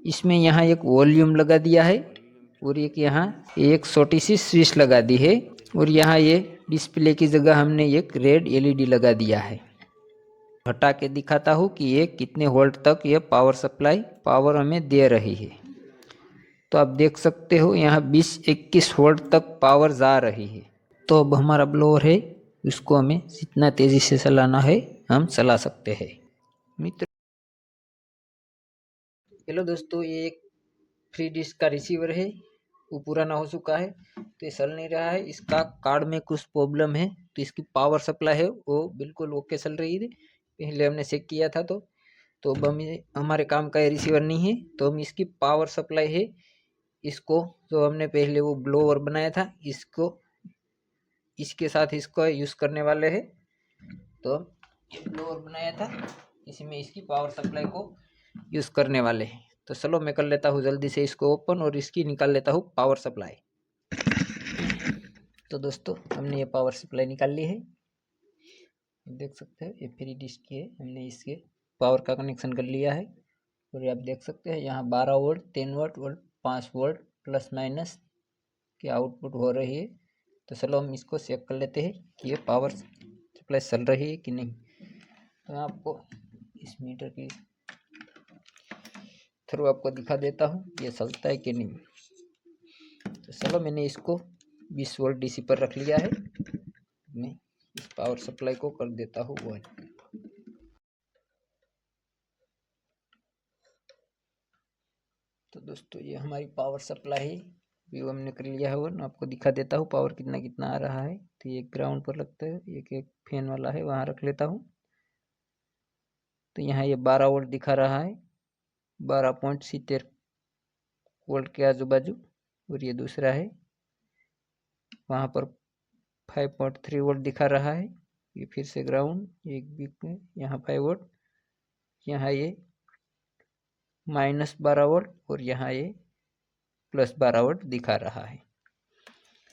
इसमें यहाँ एक वॉल्यूम लगा दिया है और एक यहाँ एक छोटी सी स्विच लगा दी है और यहाँ ये डिस्प्ले की जगह हमने एक रेड एलईडी लगा दिया है। हटा के दिखाता हूँ कि ये कितने वोल्ट तक ये पावर सप्लाई पावर हमें दे रही है। तो आप देख सकते हो यहाँ 20-21 वोल्ट तक पावर जा रही है। तो अब हमारा ब्लोअर है, उसको हमें जितना तेजी से चलाना है हम चला सकते हैं। मित्र हेलो दोस्तों, ये एक फ्री डिश का रिसीवर है, वो पुराना हो चुका है तो ये चल नहीं रहा है। इसका कार्ड में कुछ प्रॉब्लम है तो इसकी पावर सप्लाई है वो बिल्कुल ओके चल रही थी, पहले हमने चेक किया था। तो अब हम हमारे काम का ये रिसीवर नहीं है तो हम इसकी पावर सप्लाई है, इसको जो हमने पहले वो ब्लोअर बनाया था इसको इसके साथ इसको यूज़ करने वाले हैं। तो ये ब्लोअर बनाया था, इसमें इसकी पावर सप्लाई को यूज़ करने वाले हैं। तो चलो मैं कर लेता हूँ जल्दी से इसको ओपन और इसकी निकाल लेता हूँ पावर सप्लाई। तो दोस्तों हमने ये पावर सप्लाई निकाल ली है, देख सकते हैं ये फ्री डिश की है। हमने इसके पावर का कनेक्शन कर लिया है और ये आप देख सकते हैं यहाँ 12 वोल्ट 10 वोल्ट और 5 वोल्ट प्लस माइनस की आउटपुट हो रही है। तो चलो हम इसको चेक कर लेते हैं कि ये पावर सप्लाई चल रही है कि नहीं। तो मैं आपको इस मीटर की थ्रू आपको दिखा देता हूँ ये चलता है कि नहीं। तो चलो मैंने इसको 20 वोल्ट डीसी पर रख लिया है, मैं इस पावर सप्लाई को कर देता हूँ ऑन। तो दोस्तों ये हमारी पावर सप्लाई है, व्यू हमने कर लिया है ऑन। आपको दिखा देता हूँ पावर कितना कितना आ रहा है। तो ये ग्राउंड पर लगता है, एक फैन वाला है वहाँ रख लेता हूँ। तो यहाँ ये 12 वोल्ट दिखा रहा है, 12.70 वोल्ट के आजू बाजू। और ये दूसरा है वहाँ पर 5.3 वोल्ट दिखा रहा है। ये फिर से ग्राउंड, एक बीच में यहाँ 5 वोल्ट, यहाँ ये -12 वोल्ट और यहाँ ये +12 वोल्ट दिखा रहा है।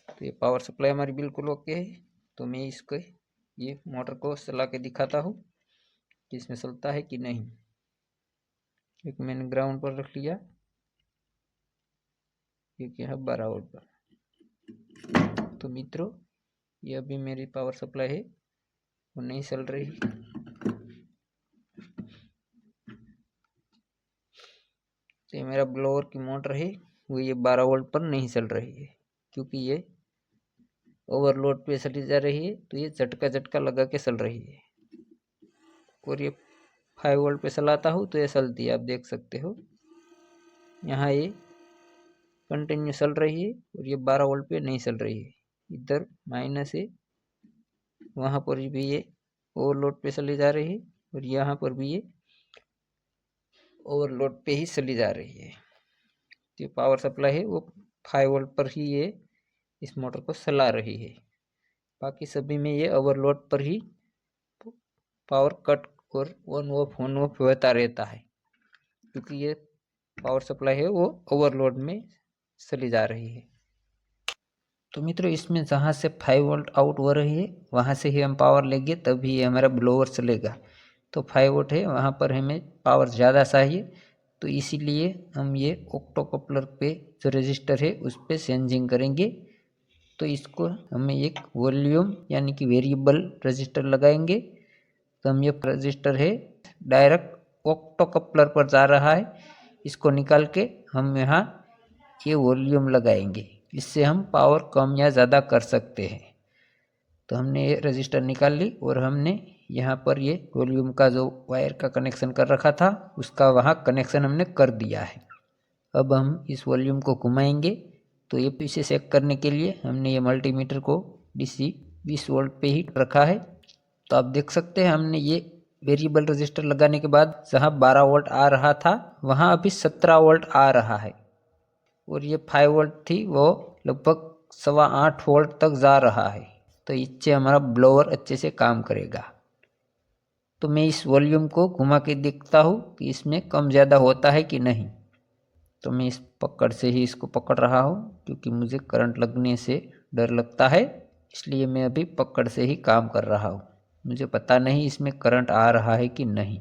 तो ये पावर सप्लाई हमारी बिल्कुल ओके है। तो मैं इसको ये मोटर को चला के दिखाता हूँ कि इसमें चलता है कि नहीं। एक मैंने ग्राउंड पर रख लिया, एक यहाँ 12 वोल्ट पर। तो मित्रों ये अभी मेरी पावर सप्लाई है वो नहीं चल रही। तो ये मेरा ब्लोअर की मोटर है वो ये 12 वोल्ट पर नहीं चल रही है क्योंकि ये ओवरलोड पे चली जा रही है। तो ये झटका झटका लगा के चल रही है और ये 5 वोल्ट पे चलाता हूँ तो ये चलती है। आप देख सकते हो यहाँ ये कंटिन्यू चल रही है और ये 12 वोल्ट पे नहीं चल रही है। इधर माइनस है, वहाँ पर भी ये ओवरलोड पे चली जा रही है और यहाँ पर भी ये ओवरलोड पे ही चली जा रही है। जो पावर सप्लाई है वो 5 वोल्ट पर ही ये इस मोटर को चला रही है, बाकी सभी में ये ओवरलोड पर ही पावर कट और ऑन ऑफ होता रहता है क्योंकि ये पावर सप्लाई है वो ओवरलोड में चली जा रही है। तो मित्रों इसमें जहाँ से 5 वोल्ट आउट हो रही है वहाँ से ही हम पावर लेंगे तभी ये हमारा ब्लोअर चलेगा। तो 5 वोल्ट है वहाँ पर हमें पावर ज़्यादा चाहिए, तो इसीलिए हम ये ऑक्टो कपलर पे जो रजिस्टर है उस पर चेंजिंग करेंगे। तो इसको हमें एक वॉल्यूम यानी कि वेरिएबल रजिस्टर लगाएंगे। तो हम ये रजिस्टर है डायरेक्ट ऑक्टो कपलर पर जा रहा है, इसको निकाल के हम यहाँ ये वॉल्यूम लगाएंगे, इससे हम पावर कम या ज़्यादा कर सकते हैं। तो हमने ये रजिस्टर निकाल ली और हमने यहाँ पर ये वॉल्यूम का जो वायर का कनेक्शन कर रखा था उसका वहाँ कनेक्शन हमने कर दिया है। अब हम इस वॉल्यूम को घुमाएंगे तो ये पीछे चेक करने के लिए हमने ये मल्टीमीटर को डीसी 20 वोल्ट पे ही रखा है। तो आप देख सकते हैं हमने ये वेरिएबल रजिस्टर लगाने के बाद जहाँ 12 वोल्ट आ रहा था वहाँ अभी 17 वोल्ट आ रहा है और ये 5 वोल्ट थी वो लगभग 8.25 वोल्ट तक जा रहा है। तो इससे हमारा ब्लोअर अच्छे से काम करेगा। तो मैं इस वॉल्यूम को घुमा के देखता हूँ कि इसमें कम ज़्यादा होता है कि नहीं। तो मैं इस पकड़ से ही इसको पकड़ रहा हूँ क्योंकि मुझे करंट लगने से डर लगता है, इसलिए मैं अभी पकड़ से ही काम कर रहा हूँ। मुझे पता नहीं इसमें करंट आ रहा है कि नहीं।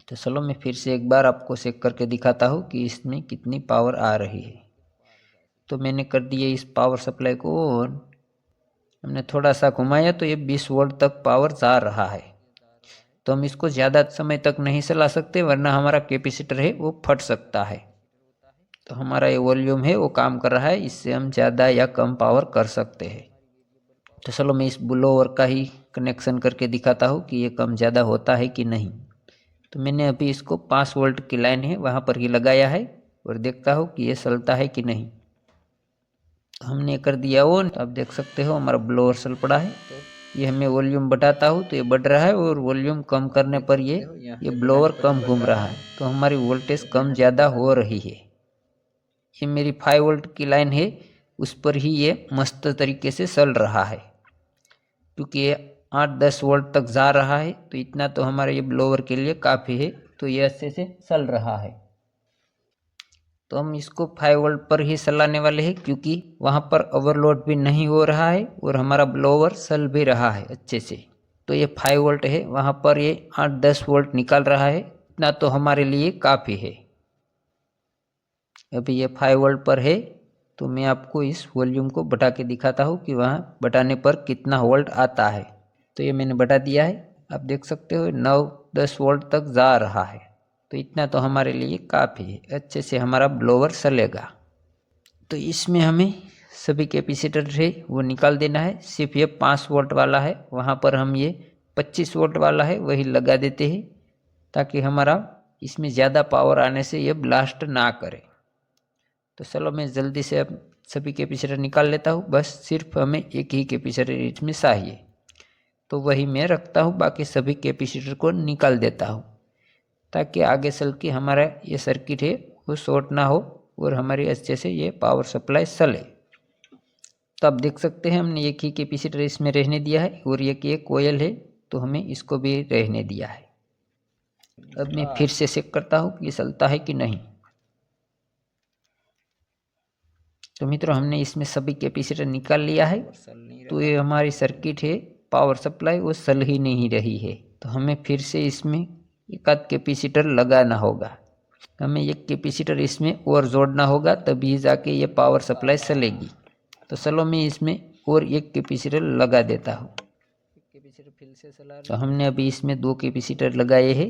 तो चलो मैं फिर से एक बार आपको चेक करके दिखाता हूँ कि इसमें कितनी पावर आ रही है। तो मैंने कर दिया इस पावर सप्लाई को ऑन। हमने थोड़ा सा घुमाया तो ये 20 वोल्ट तक पावर जा रहा है। तो हम इसको ज़्यादा समय तक नहीं चला सकते, वरना हमारा कैपेसिटर है वो फट सकता है। तो हमारा ये वॉल्यूम है वो काम कर रहा है, इससे हम ज़्यादा या कम पावर कर सकते हैं। तो चलो मैं इस ब्लोअर का ही कनेक्शन करके दिखाता हूँ कि ये कम ज़्यादा होता है कि नहीं। तो मैंने अभी इसको 5 वोल्ट की लाइन है वहाँ पर ही लगाया है और देखता हूँ कि ये चलता है कि नहीं। तो हमने कर दिया ऑन। तो आप देख सकते हो हमारा ब्लोअर चल पड़ा है। ये हमें वॉल्यूम बढ़ाता हूँ तो ये बढ़ रहा है, और वॉल्यूम कम करने पर ये ब्लोअर कम घूम रहा है। तो हमारी वोल्टेज कम ज़्यादा हो रही है। ये मेरी 5 वोल्ट की लाइन है, उस पर ही ये मस्त तरीके से चल रहा है, क्योंकि ये 8-10 वोल्ट तक जा रहा है। तो इतना तो हमारे ये ब्लोअर के लिए काफ़ी है। तो ये अच्छे से चल रहा है। तो हम इसको 5 वोल्ट पर ही चलाने वाले हैं, क्योंकि वहाँ पर ओवरलोड भी नहीं हो रहा है और हमारा ब्लोअर चल भी रहा है अच्छे से। तो ये 5 वोल्ट है, वहाँ पर ये 8-10 वोल्ट निकाल रहा है, इतना तो हमारे लिए काफ़ी है। अभी ये 5 वोल्ट पर है, तो मैं आपको इस वॉल्यूम को बढ़ा के दिखाता हूँ कि वहाँ बढ़ाने पर कितना वोल्ट आता है। तो ये मैंने बढ़ा दिया है, आप देख सकते हो 9-10 वोल्ट तक जा रहा है। तो इतना तो हमारे लिए काफ़ी है, अच्छे से हमारा ब्लोअर चलेगा। तो इसमें हमें सभी कैपेसिटर है वो निकाल देना है। सिर्फ ये 5 वोल्ट वाला है, वहाँ पर हम ये 25 वोल्ट वाला है वही लगा देते हैं, ताकि हमारा इसमें ज़्यादा पावर आने से ये ब्लास्ट ना करे। तो चलो मैं जल्दी से अब सभी कैपेसिटर निकाल लेता हूँ। बस सिर्फ हमें एक ही कैपेसिटर इसमें चाहिए, तो वही मैं रखता हूँ, बाकी सभी कैपेसिटर को निकाल देता हूँ, ताकि आगे चल के हमारा ये सर्किट है वो शॉर्ट ना हो और हमारी अच्छे से ये पावर सप्लाई चले। तो आप देख सकते हैं हमने एक ही कैपेसिटर इसमें रहने दिया है, और एक कोयल है तो हमें इसको भी रहने दिया है। अब मैं फिर से चेक करता हूँ कि चलता है कि नहीं। तो मित्रों हमने इसमें सभी कैपेसिटर निकाल लिया है। तो ये हमारी सर्किट है पावर सप्लाई वो चल ही नहीं रही है। तो हमें फिर से इसमें एक आध कैपेसिटर लगाना होगा। हमें एक कैपेसिटर इसमें और जोड़ना होगा, तभी जाके ये पावर सप्लाई चलेगी। तो चलो मैं इसमें और एक कैपेसिटर लगा देता हूँ। तो हमने अभी इसमें 2 कैपेसिटर लगाए हैं,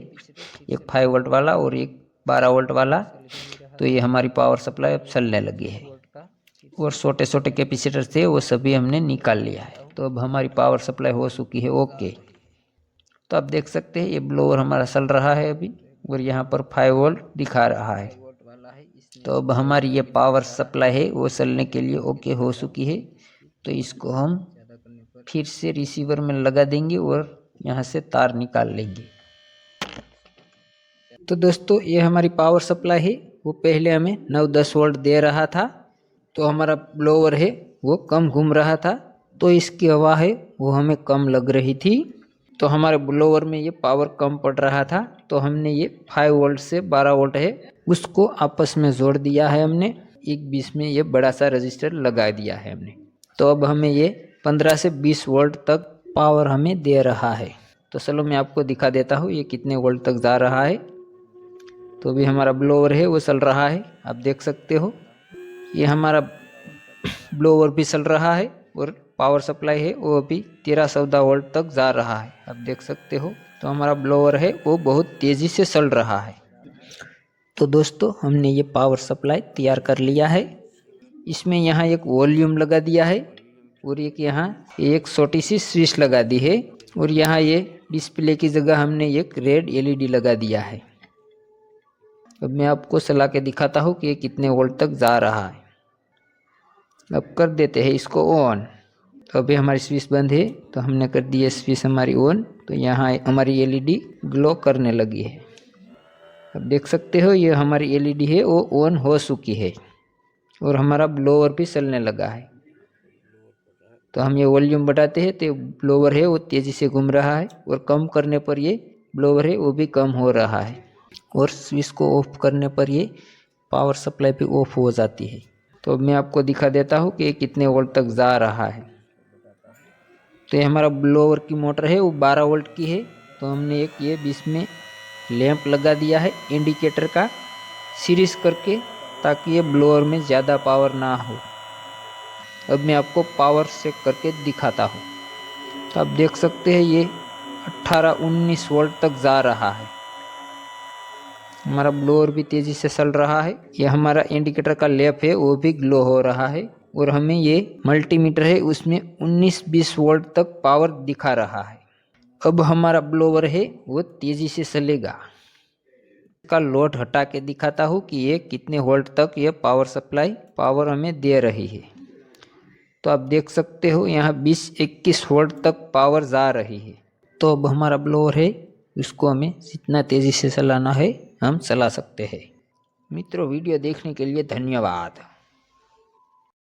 एक 5 वोल्ट वाला और एक 12 वोल्ट वाला। तो ये हमारी पावर सप्लाई अब चलने लगी है, और छोटे छोटे कैपेसिटर थे वो सभी हमने निकाल लिया है। तो अब हमारी पावर सप्लाई हो चुकी है ओके। तो आप देख सकते हैं ये ब्लोअर हमारा चल रहा है अभी, और यहाँ पर 5 वोल्ट दिखा रहा है। तो अब हमारी ये पावर सप्लाई है वो चलने के लिए ओके हो चुकी है। तो इसको हम फिर से रिसीवर में लगा देंगे और यहाँ से तार निकाल लेंगे। तो दोस्तों ये हमारी पावर सप्लाई है, वो पहले हमें 9-10 वोल्ट दे रहा था। तो हमारा ब्लोअर है वो कम घूम रहा था, तो इसकी हवा है वो हमें कम लग रही थी। तो हमारे ब्लोअर में ये पावर कम पड़ रहा था। तो हमने ये 5 वोल्ट से 12 वोल्ट है उसको आपस में जोड़ दिया है हमने। एक बीच में ये बड़ा सा रजिस्टर लगा दिया है हमने। तो अब हमें ये 15 से 20 वोल्ट तक पावर हमें दे रहा है। तो चलो मैं आपको दिखा देता हूँ ये कितने वोल्ट तक जा रहा है। तो अभी हमारा ब्लोअर है वो चल रहा है, आप देख सकते हो। ये हमारा ब्लोअर भी चल रहा है, और पावर सप्लाई है वो अभी 13-14 वोल्ट तक जा रहा है, आप देख सकते हो। तो हमारा ब्लोअर है वो बहुत तेज़ी से चल रहा है। तो दोस्तों हमने ये पावर सप्लाई तैयार कर लिया है। इसमें यहाँ एक वॉल्यूम लगा दिया है, और एक यहाँ एक छोटी सी स्विच लगा दी है, और यहाँ ये डिस्प्ले की जगह हमने एक रेड एलईडी लगा दिया है। अब मैं आपको चला के दिखाता हूँ कि ये कितने वोल्ट तक जा रहा है। अब कर देते हैं इसको ऑन। तो अभी हमारी स्विच बंद है, तो हमने कर दी है स्विच हमारी ऑन। तो यहाँ हमारी एलईडी ग्लो करने लगी है, अब देख सकते हो ये हमारी एलईडी है वो ऑन हो चुकी है, और हमारा ब्लोअर भी चलने लगा है। तो हम ये वॉल्यूम बढ़ाते हैं तो ब्लोअर है वो तेज़ी से घूम रहा है, और कम करने पर ये ब्लोअर है वो भी कम हो रहा है, और स्विच को ऑफ करने पर ये पावर सप्लाई भी ऑफ हो जाती है। तो अब मैं आपको दिखा देता हूँ कि ये कितने वोल्ट तक जा रहा है। तो ये हमारा ब्लोअर की मोटर है वो 12 वोल्ट की है। तो हमने एक ये बीच में लैंप लगा दिया है इंडिकेटर का सीरीज करके, ताकि ये ब्लोअर में ज़्यादा पावर ना हो। अब मैं आपको पावर चेक करके दिखाता हूँ। तो आप देख सकते हैं ये 18-19 वोल्ट तक जा रहा है। हमारा ब्लोअर भी तेज़ी से चल रहा है। ये हमारा इंडिकेटर का लैंप है वो भी ग्लो हो रहा है, और हमें ये मल्टीमीटर है उसमें 19-20 वोल्ट तक पावर दिखा रहा है। अब हमारा ब्लोअर है वो तेज़ी से चलेगा। इसका लोड हटा के दिखाता हूँ कि ये कितने वोल्ट तक ये पावर सप्लाई पावर हमें दे रही है। तो आप देख सकते हो यहाँ 20-21 वोल्ट तक पावर जा रही है। तो अब हमारा ब्लोअर है उसको हमें जितना तेज़ी से चलाना है हम चला सकते हैं। मित्रों, वीडियो देखने के लिए धन्यवाद।